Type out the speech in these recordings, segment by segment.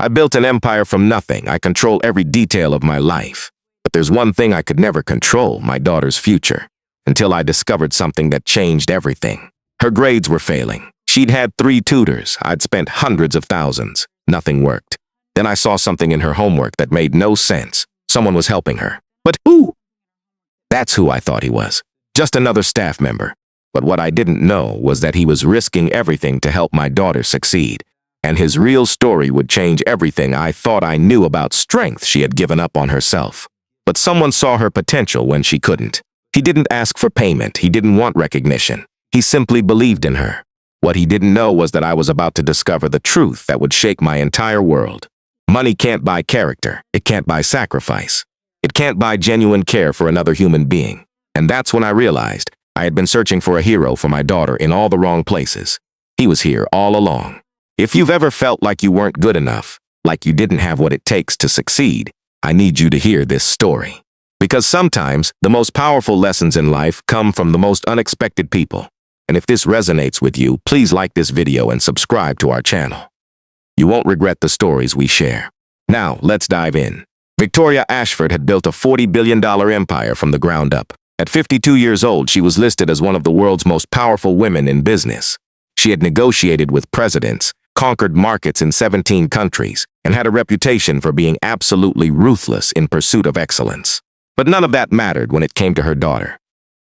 I built an empire from nothing. I control every detail of my life. But there's one thing I could never control, my daughter's future. Until I discovered something that changed everything. Her grades were failing. She'd had 3 tutors. I'd spent hundreds of thousands. Nothing worked. Then I saw something in her homework that made no sense. Someone was helping her. But who? That's who I thought he was. Just another staff member. But what I didn't know was that he was risking everything to help my daughter succeed. And his real story would change everything I thought I knew about strength she had given up on herself. But someone saw her potential when she couldn't. He didn't ask for payment. He didn't want recognition. He simply believed in her. What he didn't know was that I was about to discover the truth that would shake my entire world. Money can't buy character. It can't buy sacrifice. It can't buy genuine care for another human being. And that's when I realized I had been searching for a hero for my daughter in all the wrong places. He was here all along. If you've ever felt like you weren't good enough, like you didn't have what it takes to succeed, I need you to hear this story. Because sometimes the most powerful lessons in life come from the most unexpected people. And if this resonates with you, please like this video and subscribe to our channel. You won't regret the stories we share. Now, let's dive in. Victoria Ashford had built a $40 billion empire from the ground up. At 52 years old, she was listed as one of the world's most powerful women in business. She had negotiated with presidents, conquered markets in 17 countries, and had a reputation for being absolutely ruthless in pursuit of excellence. But none of that mattered when it came to her daughter.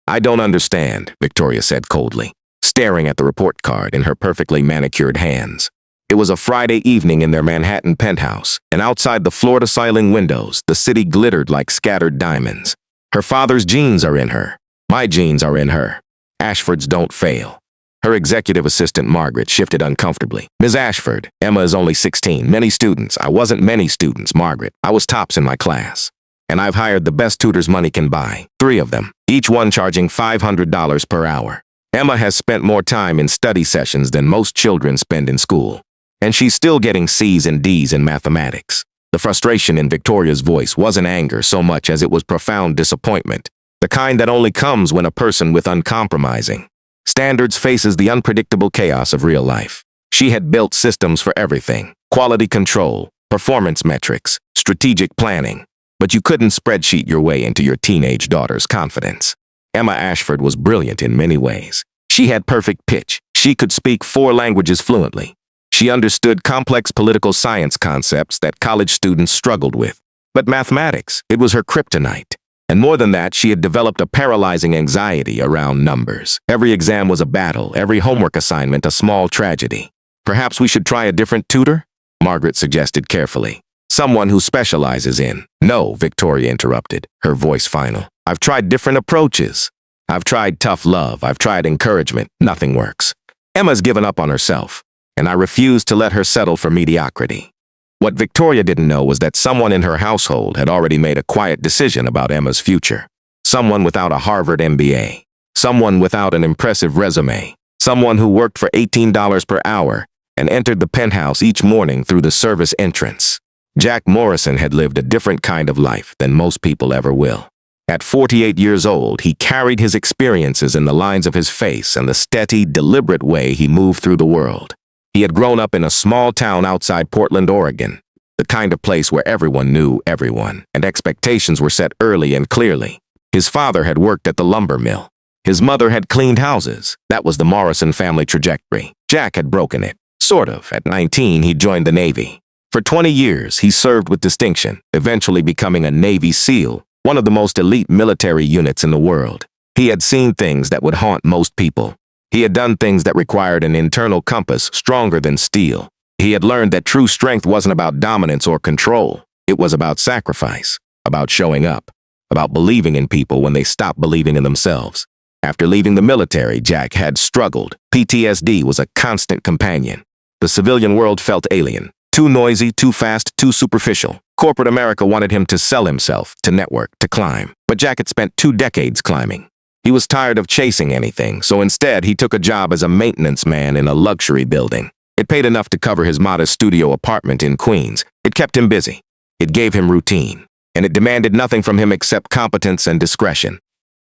"I don't understand," Victoria said coldly, staring at the report card in her perfectly manicured hands. It was a Friday evening in their Manhattan penthouse, and outside the floor-to-ceiling windows, the city glittered like scattered diamonds. Her father's genes are in her. My genes are in her. Ashfords don't fail. Her executive assistant, Margaret, shifted uncomfortably. "Ms. Ashford, Emma is only 16. Many students. I wasn't many students, Margaret. I was tops in my class. And I've hired the best tutors money can buy. 3 of them, each one charging $500 per hour. Emma has spent more time in study sessions than most children spend in school. And she's still getting C's and D's in mathematics." The frustration in Victoria's voice wasn't anger so much as it was profound disappointment, the kind that only comes when a person with uncompromising standards faces the unpredictable chaos of real life. She had built systems for everything: quality control, performance metrics, strategic planning. But you couldn't spreadsheet your way into your teenage daughter's confidence. Emma Ashford was brilliant in many ways. She had perfect pitch. She could speak 4 languages fluently. She understood complex political science concepts that college students struggled with. But mathematics, it was her kryptonite. And more than that, she had developed a paralyzing anxiety around numbers. Every exam was a battle, every homework assignment a small tragedy. "Perhaps we should try a different tutor?" Margaret suggested carefully. "Someone who specializes in—" "No," Victoria interrupted, her voice final. "I've tried different approaches. I've tried tough love. I've tried encouragement. Nothing works. Emma's given up on herself, and I refuse to let her settle for mediocrity." What Victoria didn't know was that someone in her household had already made a quiet decision about Emma's future. Someone without a Harvard MBA. Someone without an impressive resume. Someone who worked for $18 per hour and entered the penthouse each morning through the service entrance. Jack Morrison had lived a different kind of life than most people ever will. At 48 years old, he carried his experiences in the lines of his face and the steady, deliberate way he moved through the world. He had grown up in a small town outside Portland, Oregon, the kind of place where everyone knew everyone, and expectations were set early and clearly. His father had worked at the lumber mill. His mother had cleaned houses. That was the Morrison family trajectory. Jack had broken it. Sort of. At 19, he joined the Navy. For 20 years, he served with distinction, eventually becoming a Navy SEAL, one of the most elite military units in the world. He had seen things that would haunt most people. He had done things that required an internal compass stronger than steel. He had learned that true strength wasn't about dominance or control. It was about sacrifice, about showing up, about believing in people when they stopped believing in themselves. After leaving the military, Jack had struggled. PTSD was a constant companion. The civilian world felt alien. Too noisy, too fast, too superficial. Corporate America wanted him to sell himself, to network, to climb. But Jack had spent 2 decades climbing. He was tired of chasing anything, so instead he took a job as a maintenance man in a luxury building. It paid enough to cover his modest studio apartment in Queens. It kept him busy. It gave him routine. And it demanded nothing from him except competence and discretion.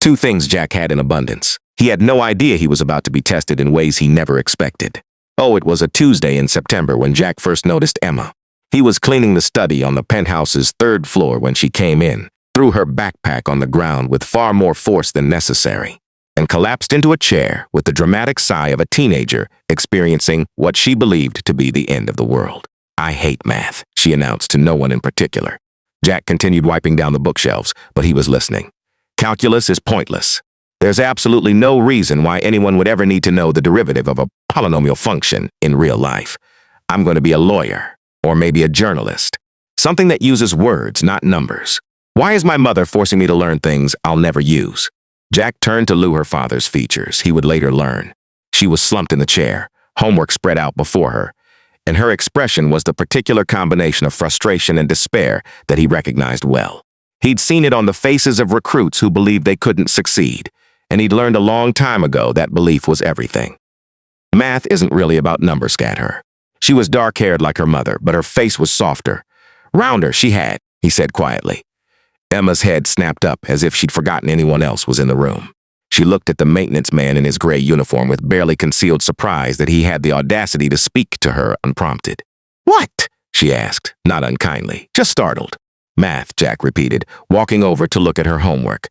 2 things Jack had in abundance. He had no idea he was about to be tested in ways he never expected. Oh, it was a Tuesday in September when Jack first noticed Emma. He was cleaning the study on the penthouse's third floor when she came in, threw her backpack on the ground with far more force than necessary, and collapsed into a chair with the dramatic sigh of a teenager experiencing what she believed to be the end of the world. "I hate math," she announced to no one in particular. Jack continued wiping down the bookshelves, but he was listening. "Calculus is pointless. There's absolutely no reason why anyone would ever need to know the derivative of a polynomial function in real life. I'm going to be a lawyer, or maybe a journalist. Something that uses words, not numbers. Why is my mother forcing me to learn things I'll never use?" Jack turned to Lou, her father's features, he would later learn. She was slumped in the chair, homework spread out before her, and her expression was the particular combination of frustration and despair that he recognized well. He'd seen it on the faces of recruits who believed they couldn't succeed, and he'd learned a long time ago that belief was everything. Math isn't really about numbers, scat her. She was dark-haired like her mother, but her face was softer. "Rounder she had," he said quietly. Emma's head snapped up as if she'd forgotten anyone else was in the room. She looked at the maintenance man in his gray uniform with barely concealed surprise that he had the audacity to speak to her unprompted. "What?" she asked, not unkindly, just startled. "Math," Jack repeated, walking over to look at her homework.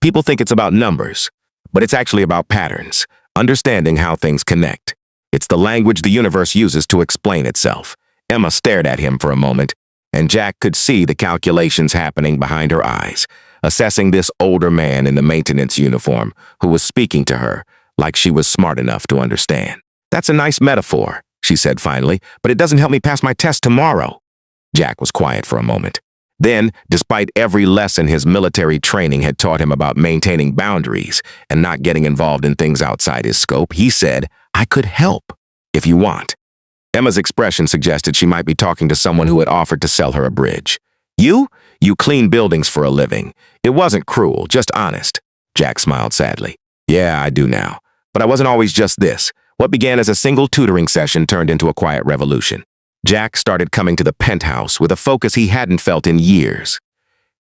"People think it's about numbers, but it's actually about patterns, understanding how things connect. It's the language the universe uses to explain itself." Emma stared at him for a moment, and Jack could see the calculations happening behind her eyes, assessing this older man in the maintenance uniform who was speaking to her like she was smart enough to understand. "That's a nice metaphor," she said finally, "but it doesn't help me pass my test tomorrow." Jack was quiet for a moment. Then, despite every lesson his military training had taught him about maintaining boundaries and not getting involved in things outside his scope, he said, "I could help, if you want." Emma's expression suggested she might be talking to someone who had offered to sell her a bridge. "You? You clean buildings for a living. It wasn't cruel, just honest." Jack smiled sadly. "Yeah, I do now. But I wasn't always just this. What began as a single tutoring session turned into a quiet revolution." Jack started coming to the penthouse with a focus he hadn't felt in years.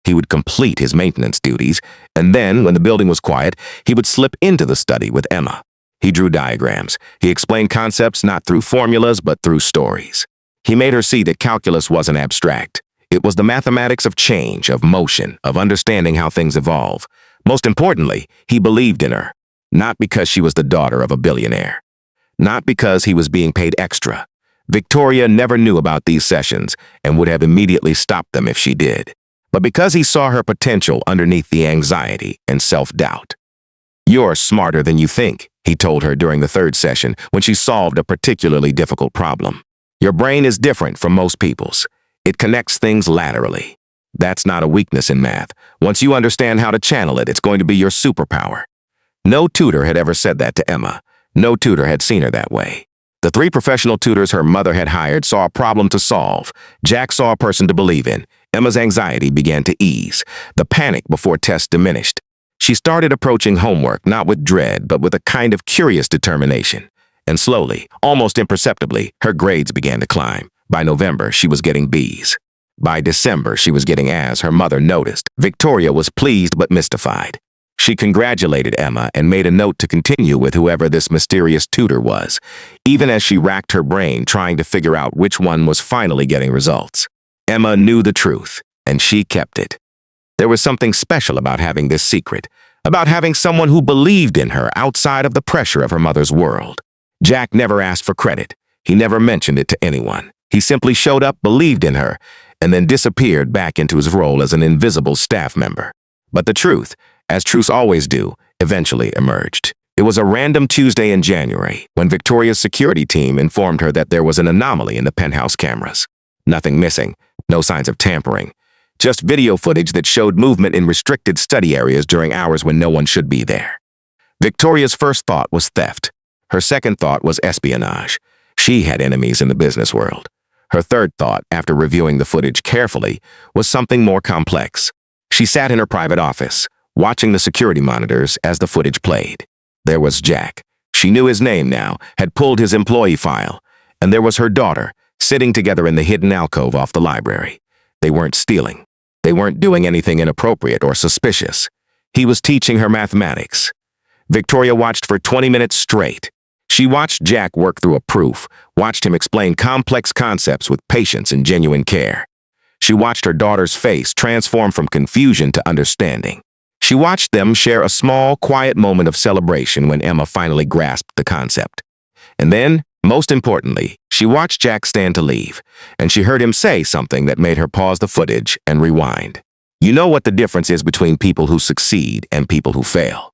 He would complete his maintenance duties, and then, when the building was quiet, he would slip into the study with Emma. He drew diagrams. He explained concepts not through formulas, but through stories. He made her see that calculus wasn't abstract. It was the mathematics of change, of motion, of understanding how things evolve. Most importantly, he believed in her, not because she was the daughter of a billionaire, not because he was being paid extra. Victoria never knew about these sessions and would have immediately stopped them if she did, but because he saw her potential underneath the anxiety and self-doubt. "You're smarter than you think," he told her during the third session when she solved a particularly difficult problem. "Your brain is different from most people's. It connects things laterally. That's not a weakness in math. Once you understand how to channel it, it's going to be your superpower." No tutor had ever said that to Emma. No tutor had seen her that way. The 3 professional tutors her mother had hired saw a problem to solve. Jack saw a person to believe in. Emma's anxiety began to ease. The panic before tests diminished. She started approaching homework not with dread, but with a kind of curious determination. And slowly, almost imperceptibly, her grades began to climb. By November, she was getting B's. By December, she was getting A's, her mother noticed. Victoria was pleased but mystified. She congratulated Emma and made a note to continue with whoever this mysterious tutor was, even as she racked her brain trying to figure out which one was finally getting results. Emma knew the truth, and she kept it. There was something special about having this secret, about having someone who believed in her outside of the pressure of her mother's world. Jack never asked for credit. He never mentioned it to anyone. He simply showed up, believed in her, and then disappeared back into his role as an invisible staff member. But the truth, as truths always do, eventually emerged. It was a random Tuesday in January when Victoria's security team informed her that there was an anomaly in the penthouse cameras. Nothing missing, no signs of tampering, just video footage that showed movement in restricted study areas during hours when no one should be there. Victoria's first thought was theft. Her second thought was espionage. She had enemies in the business world. Her third thought, after reviewing the footage carefully, was something more complex. She sat in her private office, watching the security monitors as the footage played. There was Jack. She knew his name now, had pulled his employee file. And there was her daughter, sitting together in the hidden alcove off the library. They weren't stealing. They weren't doing anything inappropriate or suspicious. He was teaching her mathematics. Victoria watched for 20 minutes straight. She watched Jack work through a proof, watched him explain complex concepts with patience and genuine care. She watched her daughter's face transform from confusion to understanding. She watched them share a small, quiet moment of celebration when Emma finally grasped the concept. And then, most importantly, she watched Jack stand to leave, and she heard him say something that made her pause the footage and rewind. You know what the difference is between people who succeed and people who fail.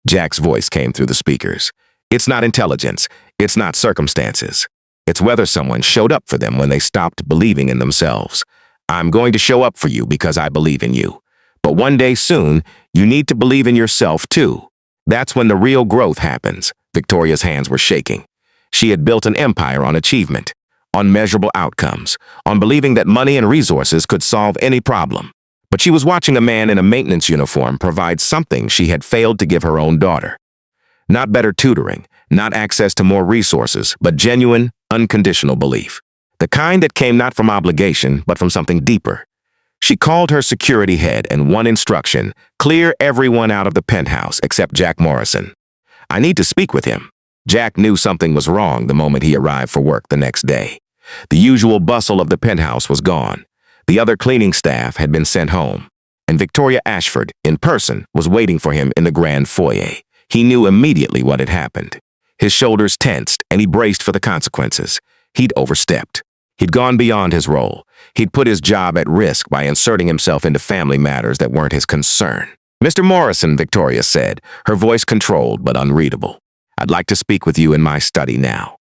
Jack's voice came through the speakers. It's not intelligence. It's not circumstances. It's whether someone showed up for them when they stopped believing in themselves. I'm going to show up for you because I believe in you. But one day soon, you need to believe in yourself too. That's when the real growth happens. Victoria's hands were shaking. She had built an empire on achievement, on measurable outcomes, on believing that money and resources could solve any problem. But she was watching a man in a maintenance uniform provide something she had failed to give her own daughter. Not better tutoring, not access to more resources, but genuine, unconditional belief. The kind that came not from obligation, but from something deeper. She called her security head and one instruction: clear everyone out of the penthouse except Jack Morrison. I need to speak with him. Jack knew something was wrong the moment he arrived for work the next day. The usual bustle of the penthouse was gone. The other cleaning staff had been sent home. And Victoria Ashford, in person, was waiting for him in the grand foyer. He knew immediately what had happened. His shoulders tensed, and he braced for the consequences. He'd overstepped. He'd gone beyond his role. He'd put his job at risk by inserting himself into family matters that weren't his concern. Mr. Morrison, Victoria said, her voice controlled but unreadable. I'd like to speak with you in my study now.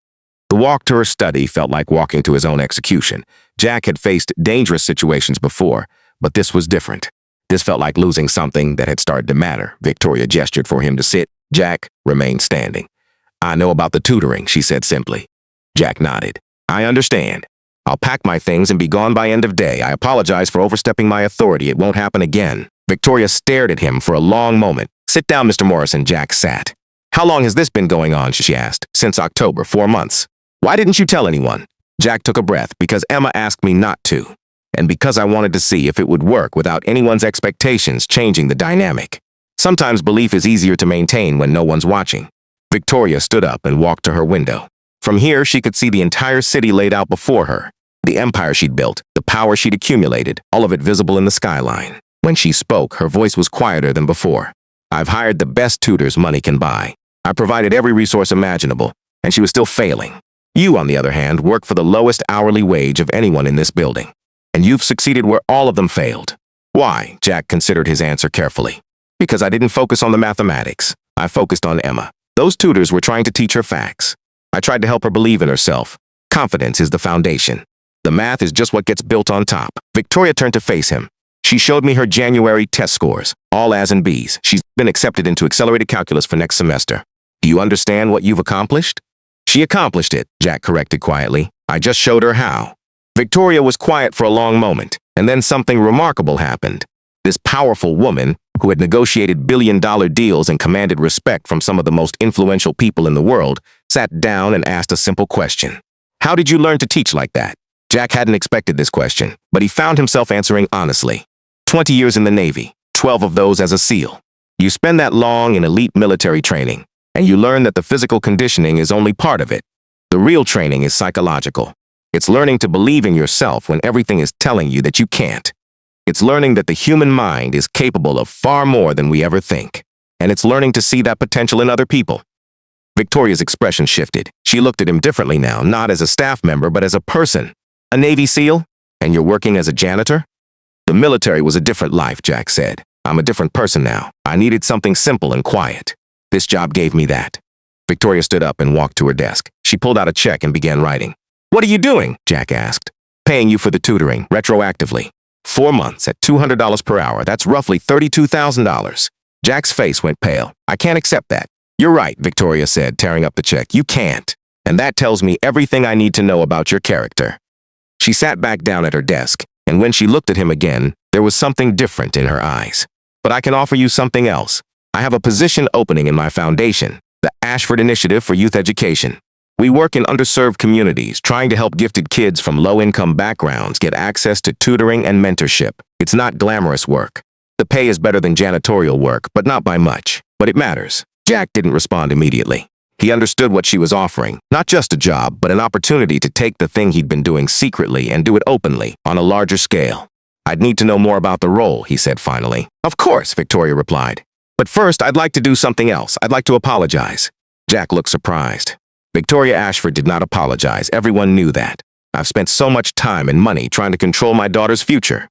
The walk to her study felt like walking to his own execution. Jack had faced dangerous situations before, but this was different. This felt like losing something that had started to matter. Victoria gestured for him to sit. Jack remained standing. I know about the tutoring, she said simply. Jack nodded. I understand. I'll pack my things and be gone by end of day. I apologize for overstepping my authority. It won't happen again. Victoria stared at him for a long moment. Sit down, Mr. Morrison. Jack sat. How long has this been going on, she asked. Since October, 4 months. Why didn't you tell anyone? Jack took a breath. Because Emma asked me not to. And because I wanted to see if it would work without anyone's expectations changing the dynamic. Sometimes belief is easier to maintain when no one's watching. Victoria stood up and walked to her window. From here, she could see the entire city laid out before her. The empire she'd built, the power she'd accumulated, all of it visible in the skyline. When she spoke, her voice was quieter than before. I've hired the best tutors money can buy. I provided every resource imaginable, and she was still failing. You, on the other hand, work for the lowest hourly wage of anyone in this building. And you've succeeded where all of them failed. Why? Jack considered his answer carefully. Because I didn't focus on the mathematics. I focused on Emma. Those tutors were trying to teach her facts. I tried to help her believe in herself. Confidence is the foundation. The math is just what gets built on top. Victoria turned to face him. She showed me her January test scores, all A's and B's. She's been accepted into accelerated calculus for next semester. Do you understand what you've accomplished? She accomplished it, Jack corrected quietly. I just showed her how. Victoria was quiet for a long moment, and then something remarkable happened. This powerful woman, who had negotiated billion-dollar deals and commanded respect from some of the most influential people in the world, sat down and asked a simple question. How did you learn to teach like that? Jack hadn't expected this question, but he found himself answering honestly. 20 years in the Navy, 12 of those as a SEAL. You spend that long in elite military training, and you learn that the physical conditioning is only part of it. The real training is psychological. It's learning to believe in yourself when everything is telling you that you can't. It's learning that the human mind is capable of far more than we ever think. And it's learning to see that potential in other people. Victoria's expression shifted. She looked at him differently now, not as a staff member, but as a person. A Navy SEAL? And you're working as a janitor? The military was a different life, Jack said. I'm a different person now. I needed something simple and quiet. This job gave me that. Victoria stood up and walked to her desk. She pulled out a check and began writing. What are you doing? Jack asked. Paying you for the tutoring, retroactively. 4 months at $200 per hour. That's roughly $32,000. Jack's face went pale. I can't accept that. You're right, Victoria said, tearing up the check. You can't. And that tells me everything I need to know about your character. She sat back down at her desk, and when she looked at him again, there was something different in her eyes. But I can offer you something else. I have a position opening in my foundation, the Ashford Initiative for Youth Education. We work in underserved communities, trying to help gifted kids from low-income backgrounds get access to tutoring and mentorship. It's not glamorous work. The pay is better than janitorial work, but not by much. But it matters. Jack didn't respond immediately. He understood what she was offering, not just a job, but an opportunity to take the thing he'd been doing secretly and do it openly, on a larger scale. "I'd need to know more about the role," he said finally. "Of course," Victoria replied. "But first, I'd like to do something else. I'd like to apologize." Jack looked surprised. Victoria Ashford did not apologize. Everyone knew that. "I've spent so much time and money trying to control my daughter's future,"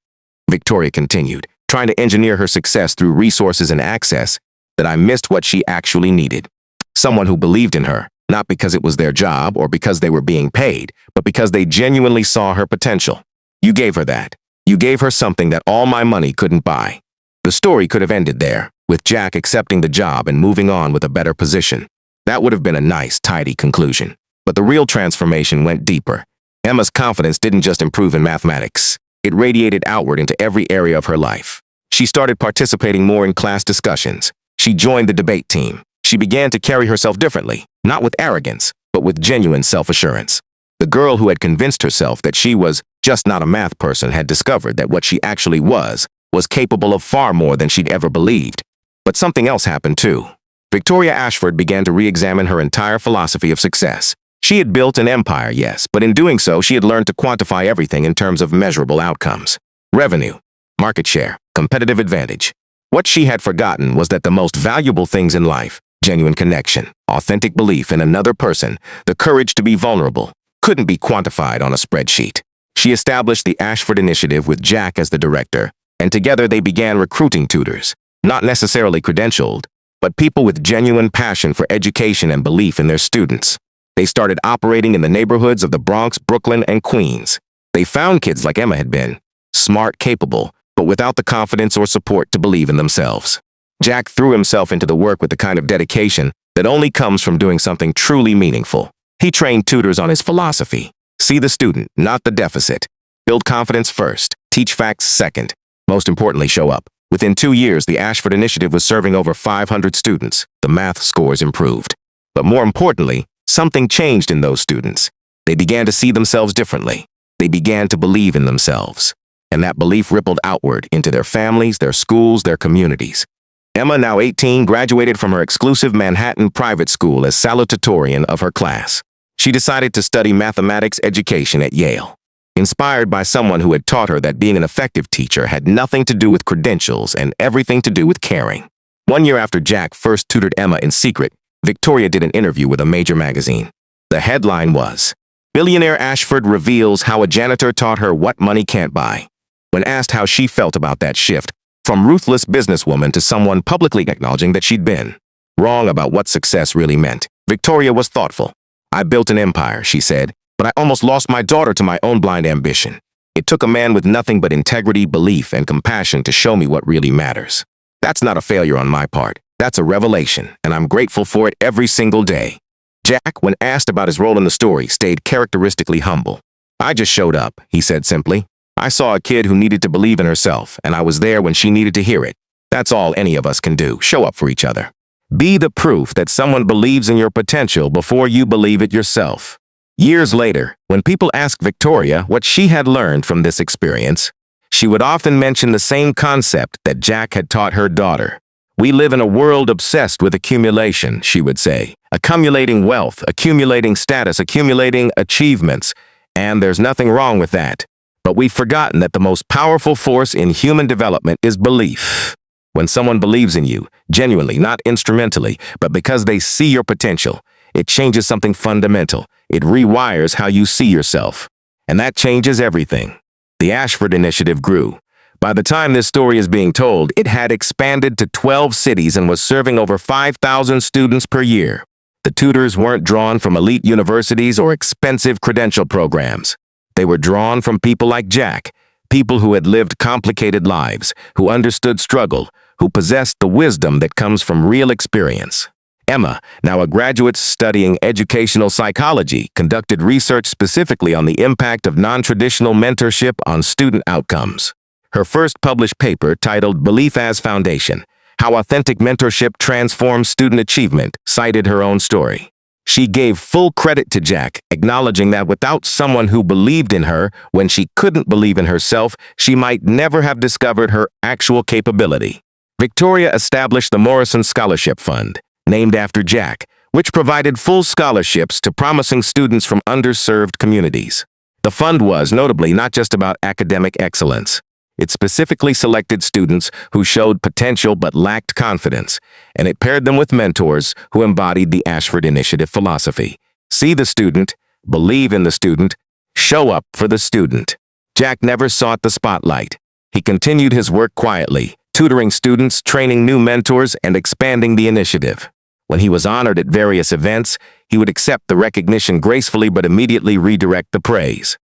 Victoria continued, trying to engineer her success through resources and access, "that I missed what she actually needed. Someone who believed in her, not because it was their job or because they were being paid, but because they genuinely saw her potential. You gave her that. You gave her something that all my money couldn't buy." The story could have ended there, with Jack accepting the job and moving on with a better position. That would have been a nice, tidy conclusion. But the real transformation went deeper. Emma's confidence didn't just improve in mathematics. It radiated outward into every area of her life. She started participating more in class discussions. She joined the debate team. She began to carry herself differently, not with arrogance, but with genuine self-assurance. The girl who had convinced herself that she was just not a math person had discovered that what she actually was capable of far more than she'd ever believed. But something else happened too. Victoria Ashford began to re-examine her entire philosophy of success. She had built an empire, yes, but in doing so, she had learned to quantify everything in terms of measurable outcomes. Revenue, market share, competitive advantage. What she had forgotten was that the most valuable things in life, genuine connection, authentic belief in another person, the courage to be vulnerable, couldn't be quantified on a spreadsheet. She established the Ashford Initiative with Jack as the director, and together they began recruiting tutors, not necessarily credentialed, but people with genuine passion for education and belief in their students. They started operating in the neighborhoods of the Bronx, Brooklyn, and Queens. They found kids like Emma had been, smart, capable, but without the confidence or support to believe in themselves. Jack threw himself into the work with the kind of dedication that only comes from doing something truly meaningful. He trained tutors on his philosophy. See the student, not the deficit. Build confidence first, teach facts second. Most importantly, show up. Within 2 years, the Ashford Initiative was serving over 500 students. The math scores improved. But more importantly, something changed in those students. They began to see themselves differently. They began to believe in themselves. And that belief rippled outward into their families, their schools, their communities. Emma, now 18, graduated from her exclusive Manhattan private school as salutatorian of her class. She decided to study mathematics education at Yale. Inspired by someone who had taught her that being an effective teacher had nothing to do with credentials and everything to do with caring. 1 year after Jack first tutored Emma in secret, Victoria did an interview with a major magazine. The headline was, "Billionaire Ashford reveals how a janitor taught her what money can't buy." When asked how she felt about that shift, from ruthless businesswoman to someone publicly acknowledging that she'd been wrong about what success really meant, Victoria was thoughtful. "I built an empire," she said, "but I almost lost my daughter to my own blind ambition. It took a man with nothing but integrity, belief, and compassion to show me what really matters. That's not a failure on my part. That's a revelation, and I'm grateful for it every single day." Jack, when asked about his role in the story, stayed characteristically humble. "I just showed up," he said simply. "I saw a kid who needed to believe in herself, and I was there when she needed to hear it. That's all any of us can do, show up for each other. Be the proof that someone believes in your potential before you believe it yourself." Years later, when people asked Victoria what she had learned from this experience, she would often mention the same concept that Jack had taught her daughter. "We live in a world obsessed with accumulation," she would say. "Accumulating wealth, accumulating status, accumulating achievements. And there's nothing wrong with that. But we've forgotten that the most powerful force in human development is belief. When someone believes in you, genuinely, not instrumentally, but because they see your potential, it changes something fundamental. It rewires how you see yourself. And that changes everything." The Ashford Initiative grew. By the time this story is being told, it had expanded to 12 cities and was serving over 5,000 students per year. The tutors weren't drawn from elite universities or expensive credential programs. They were drawn from people like Jack, people who had lived complicated lives, who understood struggle, who possessed the wisdom that comes from real experience. Emma, now a graduate studying educational psychology, conducted research specifically on the impact of non-traditional mentorship on student outcomes. Her first published paper, titled "Belief as Foundation: How Authentic Mentorship Transforms Student Achievement," cited her own story. She gave full credit to Jack, acknowledging that without someone who believed in her when she couldn't believe in herself, she might never have discovered her actual capability. Victoria established the Morrison Scholarship Fund, named after Jack, which provided full scholarships to promising students from underserved communities. The fund was, notably, not just about academic excellence. It specifically selected students who showed potential but lacked confidence, and it paired them with mentors who embodied the Ashford Initiative philosophy. See the student, believe in the student, show up for the student. Jack never sought the spotlight. He continued his work quietly, tutoring students, training new mentors, and expanding the initiative. When he was honored at various events, he would accept the recognition gracefully but immediately redirect the praise.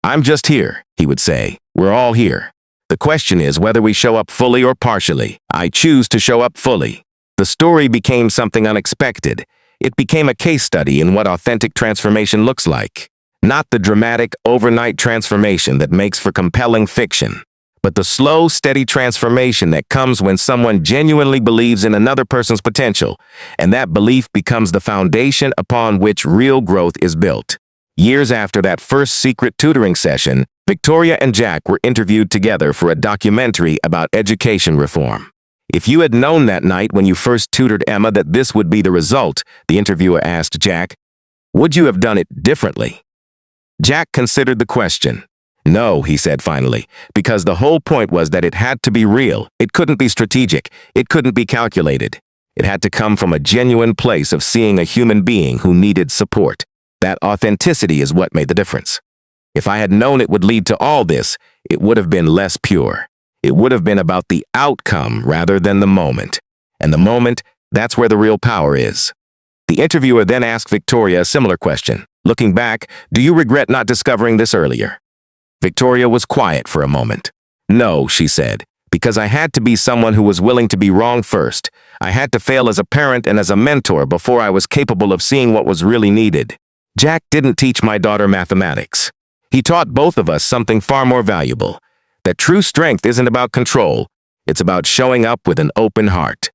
"I'm just here," he would say. "We're all here. The question is whether we show up fully or partially. I choose to show up fully." The story became something unexpected. It became a case study in what authentic transformation looks like. Not the dramatic, overnight transformation that makes for compelling fiction, but the slow, steady transformation that comes when someone genuinely believes in another person's potential, and that belief becomes the foundation upon which real growth is built. Years after that first secret tutoring session, Victoria and Jack were interviewed together for a documentary about education reform. "If you had known that night when you first tutored Emma that this would be the result," the interviewer asked Jack, "would you have done it differently?" Jack considered the question. "No," he said finally, "because the whole point was that it had to be real. It couldn't be strategic. It couldn't be calculated. It had to come from a genuine place of seeing a human being who needed support. That authenticity is what made the difference. If I had known it would lead to all this, it would have been less pure. It would have been about the outcome rather than the moment. And the moment, that's where the real power is." The interviewer then asked Victoria a similar question. "Looking back, do you regret not discovering this earlier?" Victoria was quiet for a moment. "No," she said, "because I had to be someone who was willing to be wrong first. I had to fail as a parent and as a mentor before I was capable of seeing what was really needed." Jack didn't teach my daughter mathematics. He taught both of us something far more valuable, that true strength isn't about control, it's about showing up with an open heart.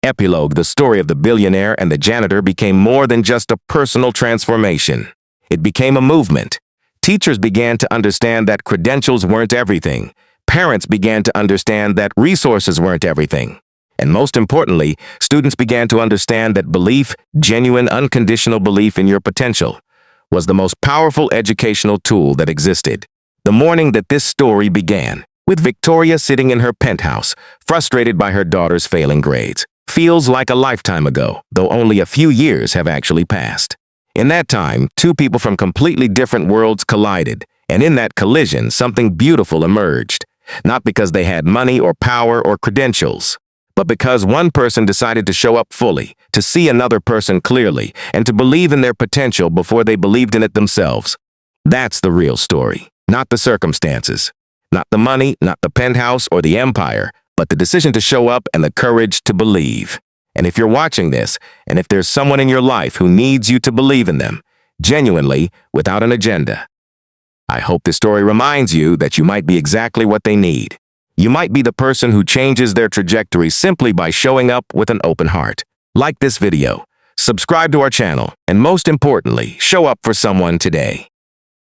Epilogue: the story of the billionaire and the janitor became more than just a personal transformation. It became a movement. Teachers began to understand that credentials weren't everything. Parents began to understand that resources weren't everything. And most importantly, students began to understand that belief, genuine, unconditional belief in your potential, was the most powerful educational tool that existed. The morning that this story began, with Victoria sitting in her penthouse, frustrated by her daughter's failing grades, feels like a lifetime ago, though only a few years have actually passed. In that time, two people from completely different worlds collided, and in that collision, something beautiful emerged. Not because they had money or power or credentials, but because one person decided to show up fully, to see another person clearly, and to believe in their potential before they believed in it themselves. That's the real story, not the circumstances, not the money, not the penthouse or the empire, but the decision to show up and the courage to believe. And if you're watching this, and if there's someone in your life who needs you to believe in them, genuinely, without an agenda, I hope this story reminds you that you might be exactly what they need. You might be the person who changes their trajectory simply by showing up with an open heart. Like this video, subscribe to our channel, and most importantly, show up for someone today.